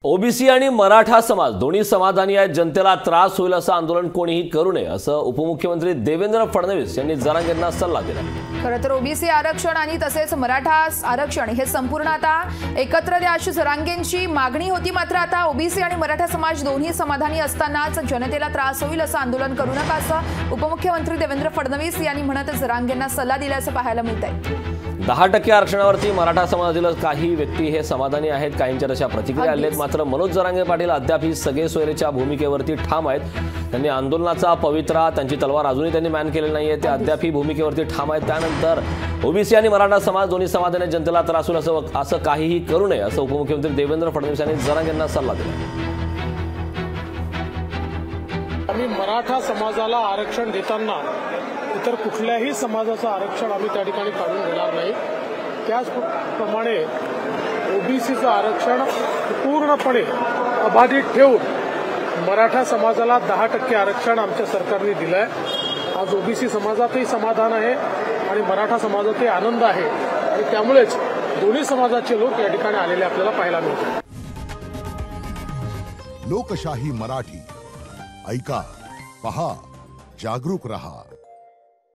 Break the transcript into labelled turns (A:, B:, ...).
A: OBC आणि मराठा समाज दोन्ही समाधानी आहेत, जनतेला त्रास होईल असं आंदोलन कोणीही करू नये असं उपमुख्यमंत्री देवेंद्र फडणवीस यांनी जरांगेंना सल्ला दिला।
B: खरं तर ओबीसी आरक्षण आणि तसेच मराठा आरक्षण हे संपूर्ण आता एकत्र द्या अशी जरांगेंची मागणी होती। मात्र आता ओबीसी आणि मराठा समाज दोन्ही समाधानी असतानाच जनतेला त्रास होईल असं आंदोलन करू नका असं उपमुख्यमंत्री देवेंद्र फडणवीस यांनी म्हणत जरांगेंना सल्ला दिल्याचं पाहायला मिळतंय।
A: 10% आरक्षणावरती मराठा समाजातील काही व्यक्ती हे समाधानी आहेत, काहींच्या तशा प्रतिक्रिया आल्या आहेत। मात्र मनोज जरांगे पाटील अद्याप ही सगळे सोयरेच्या भूमिकेवरती ठाम आहेत। त्यांनी आंदोलनाचा पवित्रा, त्यांची तलवार अजूनही त्यांनी मॅन केलेली नाहीये, ते अद्याप ही भूमिकेवरती ठाम आहेत। त्यानंतर ओबीसी आणि मराठा समाज दोन्ही समाजाने जनतेला त्रास होईल असं काहीही करू नये असं उपमुख्यमंत्री देवेंद्र फडणवीस यांनी जरांगेंना सल्ला दिला।
C: आम्ही मराठा समाजाला आरक्षण देताना इतर कुठल्याही समाजाचं आरक्षण आम्ही त्या ठिकाणी काढून घेणार नाही। त्याचप्रमाणे ओबीसीचं आरक्षण पूर्णपणे अबाधित ठेवून मराठा समाजाला 10% आरक्षण आमच्या सरकारने दिलंय। आज ओबीसी समाजातही समाधान आहे आणि मराठा समाजातही आनंद आहे आणि त्यामुळेच दोन्ही समाजाचे लोक या ठिकाणी आलेले आपल्याला पाहायला मिळतात।
D: लोकशाही मराठी ऐका, पहा, जागरूक रहा।